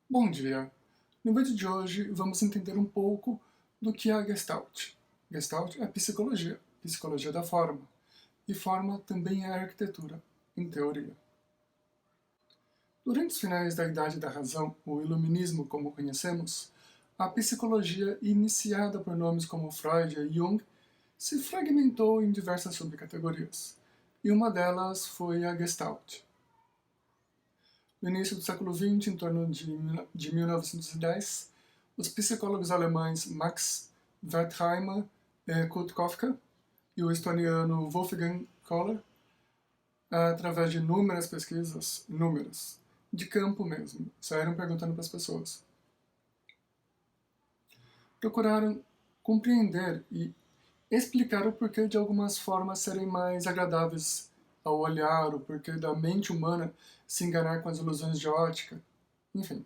Bom dia! No vídeo de hoje vamos entender um pouco do que é a Gestalt. Gestalt é psicologia, psicologia da forma, e forma também é arquitetura, em teoria. Durante os finais da Idade da Razão, o Iluminismo como conhecemos, a psicologia, iniciada por nomes como Freud e Jung, se fragmentou em diversas subcategorias, e uma delas foi a Gestalt. No início do século XX, em torno de 1910, os psicólogos alemães Max Wertheimer e Kurt Koffka e o estoniano Wolfgang Kohler, através de inúmeras pesquisas, de campo mesmo, saíram perguntando para as pessoas. Procuraram compreender e explicar o porquê de algumas formas serem mais agradáveis ao olhar, o porquê da mente humana se enganar com as ilusões de ótica, enfim.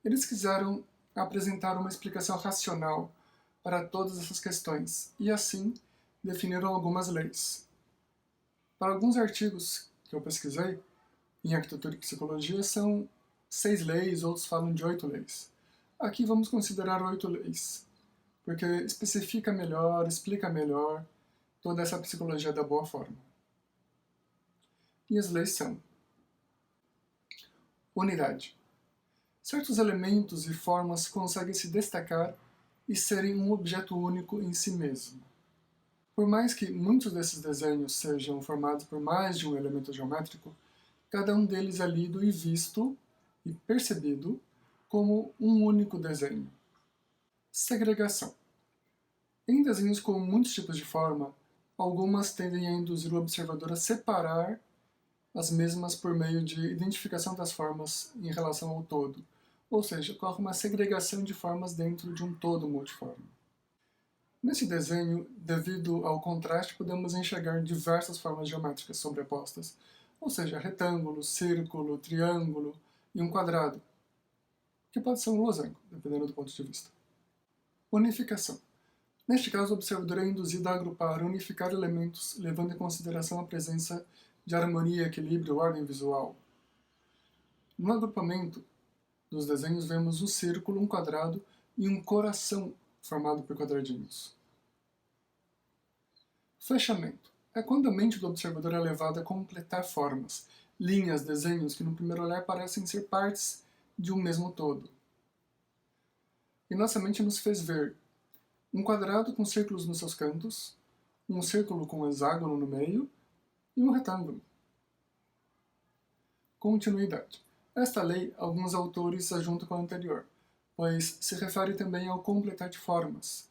Eles quiseram apresentar uma explicação racional para todas essas questões e, assim, definiram algumas leis. Para alguns artigos que eu pesquisei, em arquitetura e psicologia, são 6 leis, outros falam de 8 leis. Aqui vamos considerar 8 leis, porque especifica melhor, explica melhor toda essa psicologia da boa forma. E as leis são: unidade. Certos elementos e formas conseguem se destacar e serem um objeto único em si mesmo. Por mais que muitos desses desenhos sejam formados por mais de um elemento geométrico, cada um deles é lido e visto e percebido como um único desenho. Segregação. Em desenhos com muitos tipos de forma, algumas tendem a induzir o observador a separar as mesmas por meio de identificação das formas em relação ao todo, ou seja, ocorre uma segregação de formas dentro de um todo multiforme. Nesse desenho, devido ao contraste, podemos enxergar diversas formas geométricas sobrepostas, ou seja, retângulo, círculo, triângulo e um quadrado, que pode ser um losango, dependendo do ponto de vista. Unificação. Neste caso, o observador é induzido a agrupar, unificar elementos, levando em consideração a presença de harmonia, equilíbrio, ordem visual. No agrupamento dos desenhos, vemos um círculo, um quadrado e um coração formado por quadradinhos. Fechamento. É quando a mente do observador é levada a completar formas, linhas, desenhos que no primeiro olhar parecem ser partes de um mesmo todo. E nossa mente nos fez ver um quadrado com círculos nos seus cantos, um círculo com um hexágono no meio e um retângulo. Continuidade. Esta lei, alguns autores a juntam com a anterior, pois se refere também ao completar de formas,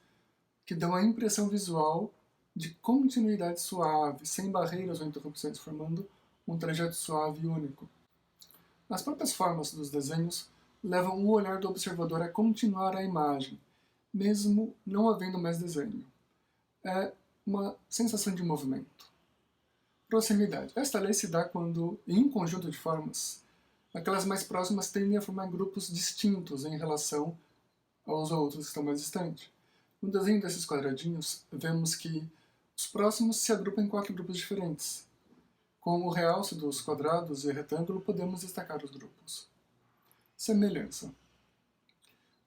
que dão a impressão visual de continuidade suave, sem barreiras ou interrupções, formando um trajeto suave e único. As próprias formas dos desenhos levam o olhar do observador a continuar a imagem, mesmo não havendo mais desenho. É uma sensação de movimento. Proximidade. Esta lei se dá quando, em um conjunto de formas, aquelas mais próximas tendem a formar grupos distintos em relação aos outros que estão mais distantes. No desenho desses quadradinhos, vemos que os próximos se agrupam em 4 grupos diferentes. Com o realce dos quadrados e retângulo, podemos destacar os grupos. Semelhança.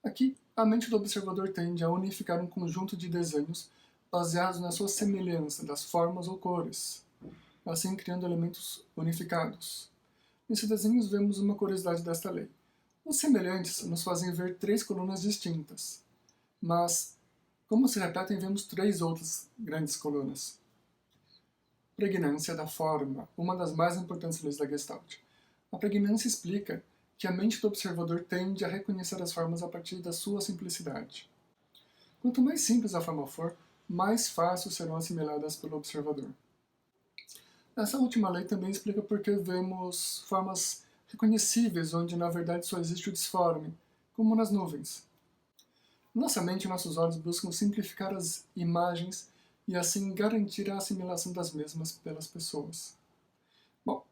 Aqui, a mente do observador tende a unificar um conjunto de desenhos baseados na sua semelhança das formas ou cores, assim criando elementos unificados. Nesses desenhos vemos uma curiosidade desta lei. Os semelhantes nos fazem ver 3 colunas distintas, mas, como se repetem, vemos 3 outras grandes colunas. Pregnância da forma, uma das mais importantes leis da Gestalt. A pregnância explica que a mente do observador tende a reconhecer as formas a partir da sua simplicidade. Quanto mais simples a forma for, mais fácil serão assimiladas pelo observador. Essa última lei também explica por que vemos formas reconhecíveis onde na verdade só existe o disforme, como nas nuvens. Nossa mente e nossos olhos buscam simplificar as imagens e assim garantir a assimilação das mesmas pelas pessoas. Bom,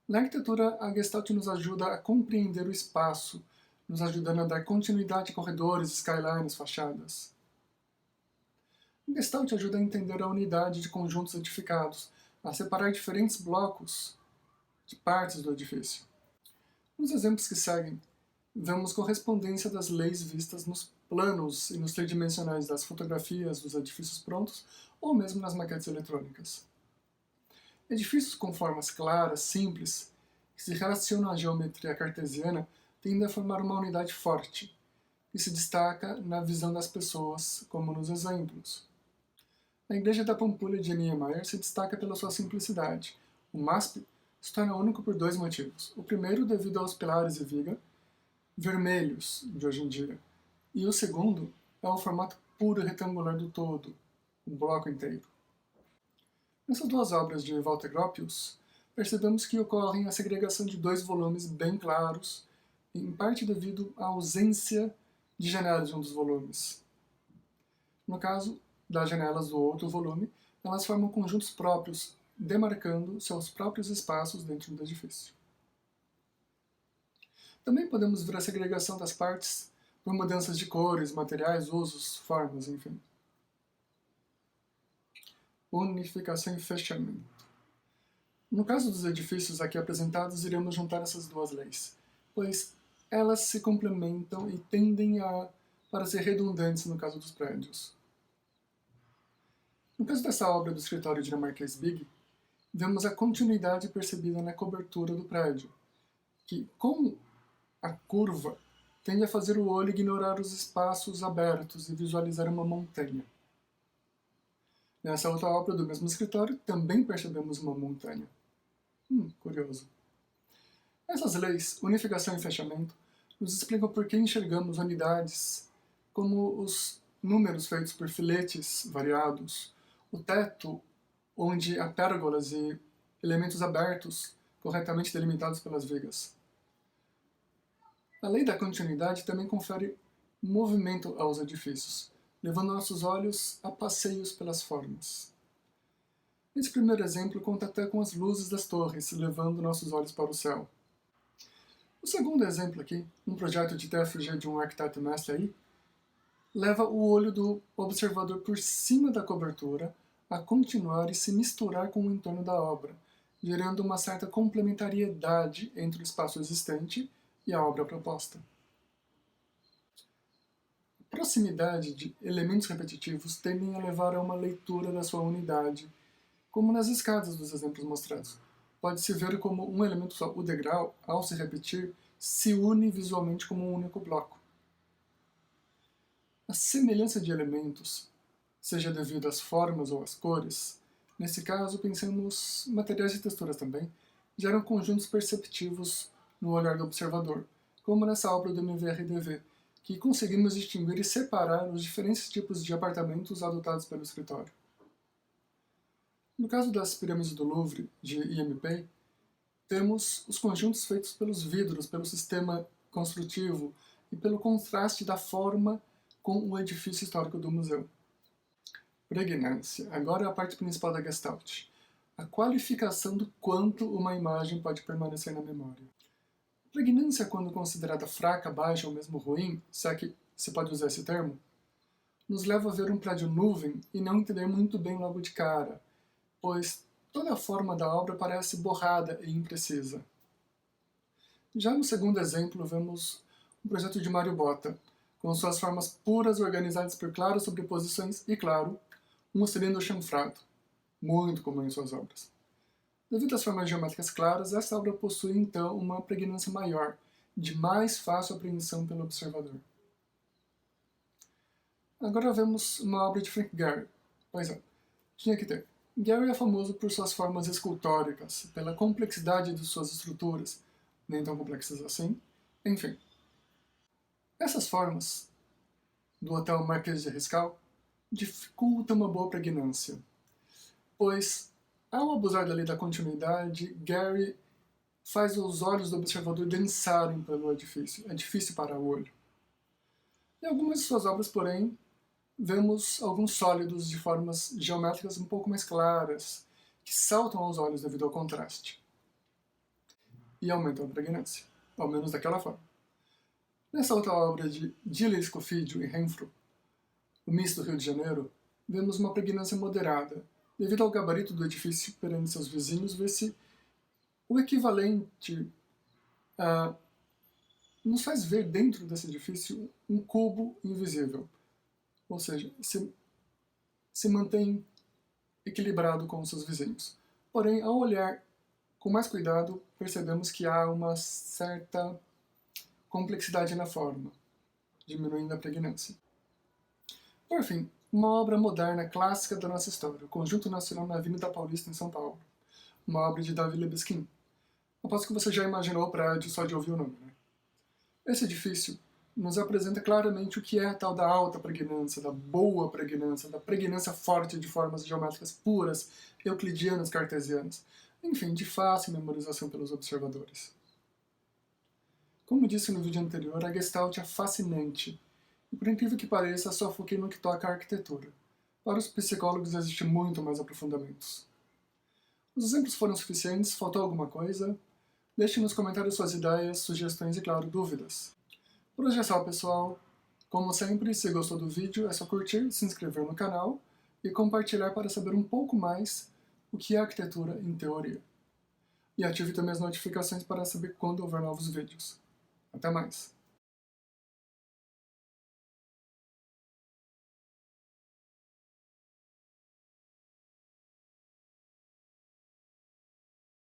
na arquitetura, a Gestalt nos ajuda a compreender o espaço, nos ajudando a dar continuidade a corredores, skylines, fachadas. A Gestalt ajuda a entender a unidade de conjuntos edificados, a separar diferentes blocos de partes do edifício. Nos exemplos que seguem, vemos correspondência das leis vistas nos planos e nos tridimensionais das fotografias dos edifícios prontos, ou mesmo nas maquetes eletrônicas. Edifícios com formas claras, simples, que se relacionam à geometria cartesiana, tendem a formar uma unidade forte, que se destaca na visão das pessoas, como nos exemplos. A igreja da Pampulha de Niemeyer se destaca pela sua simplicidade. O MASP se torna único por dois motivos. O primeiro, devido aos pilares e viga, vermelhos de hoje em dia. E o segundo é o formato puro retangular do todo, o bloco inteiro. Nessas duas obras de Walter Gropius, percebemos que ocorre a segregação de dois volumes bem claros, em parte devido à ausência de janelas de um dos volumes. No caso das janelas do outro volume, elas formam conjuntos próprios, demarcando seus próprios espaços dentro do edifício. Também podemos ver a segregação das partes por mudanças de cores, materiais, usos, formas, enfim. Unificação e fechamento. No caso dos edifícios aqui apresentados, iremos juntar essas duas leis, pois elas se complementam e tendem para ser redundantes no caso dos prédios. No caso dessa obra do escritório dinamarquês Big, vemos a continuidade percebida na cobertura do prédio, que, com a curva, tende a fazer o olho ignorar os espaços abertos e visualizar uma montanha. Nessa outra obra do mesmo escritório, também percebemos uma montanha. Curioso. Essas leis, unificação e fechamento, nos explicam por que enxergamos unidades como os números feitos por filetes variados, o teto, onde há pérgolas e elementos abertos, corretamente delimitados pelas vigas. A lei da continuidade também confere movimento aos edifícios, levando nossos olhos a passeios pelas formas. Esse primeiro exemplo conta até com as luzes das torres, levando nossos olhos para o céu. O segundo exemplo aqui, um projeto de TFG de um arquiteto mestre aí, leva o olho do observador por cima da cobertura a continuar e se misturar com o entorno da obra, gerando uma certa complementariedade entre o espaço existente e a obra proposta. A proximidade de elementos repetitivos tendem a levar a uma leitura da sua unidade, como nas escadas dos exemplos mostrados. Pode-se ver como um elemento só, o degrau, ao se repetir, se une visualmente como um único bloco. A semelhança de elementos, seja devido às formas ou às cores, nesse caso pensemos materiais e texturas também, geram conjuntos perceptivos no olhar do observador, como nessa obra do MVRDV, que conseguimos distinguir e separar os diferentes tipos de apartamentos adotados pelo escritório. No caso das pirâmides do Louvre, de IMP, temos os conjuntos feitos pelos vidros, pelo sistema construtivo e pelo contraste da forma com o edifício histórico do museu. Pregnância. Agora é a parte principal da Gestalt. A qualificação do quanto uma imagem pode permanecer na memória. Pregnância, quando considerada fraca, baixa ou mesmo ruim, se é que se pode usar esse termo, nos leva a ver um prédio nuvem e não entender muito bem logo de cara, pois toda a forma da obra parece borrada e imprecisa. Já no segundo exemplo, vemos um projeto de Mário Botta, com suas formas puras organizadas por claras sobreposições e, claro, um cilindro chanfrado, muito comum em suas obras. Devido às formas geométricas claras, essa obra possui, então, uma pregnância maior, de mais fácil apreensão pelo observador. Agora vemos uma obra de Frank Gehry. Pois é, tinha que ter. Gehry é famoso por suas formas escultóricas, pela complexidade de suas estruturas, nem tão complexas assim, enfim. Essas formas, do Hotel Marquês de Riscal, dificultam uma boa pregnância, pois, ao abusar da lei da continuidade, Gehry faz os olhos do observador dançarem pelo edifício. É difícil para o olho. Em algumas de suas obras, porém, vemos alguns sólidos de formas geométricas um pouco mais claras, que saltam aos olhos devido ao contraste. E aumentam a pregnância, ao menos daquela forma. Nessa outra obra de Diller, Scofidio e Renfro, O Misto do Rio de Janeiro, vemos uma pregnância moderada. Devido ao gabarito do edifício perante seus vizinhos, vê-se o equivalente a nos faz ver dentro desse edifício um cubo invisível. Ou seja, se mantém equilibrado com os seus vizinhos. Porém, ao olhar com mais cuidado, percebemos que há uma certa complexidade na forma, diminuindo a pregnância. Por fim, uma obra moderna clássica da nossa história, o Conjunto Nacional na Avenida Paulista, em São Paulo, uma obra de Davi Lebeskin. Aposto que você já imaginou o prédio só de ouvir o nome, né? Esse edifício nos apresenta claramente o que é a tal da alta pregnância, da boa pregnância, da pregnância forte de formas geométricas puras, euclidianas, cartesianas, enfim, de fácil memorização pelos observadores. Como disse no vídeo anterior, a Gestalt é fascinante, e por incrível que pareça, só foquei no que toca à arquitetura. Para os psicólogos existe muito mais aprofundamentos. Os exemplos foram suficientes? Faltou alguma coisa? Deixe nos comentários suas ideias, sugestões e, claro, dúvidas. Por hoje é só, pessoal. Como sempre, se gostou do vídeo, é só curtir, se inscrever no canal e compartilhar para saber um pouco mais o que é arquitetura em teoria. E ative também as notificações para saber quando houver novos vídeos. Até mais!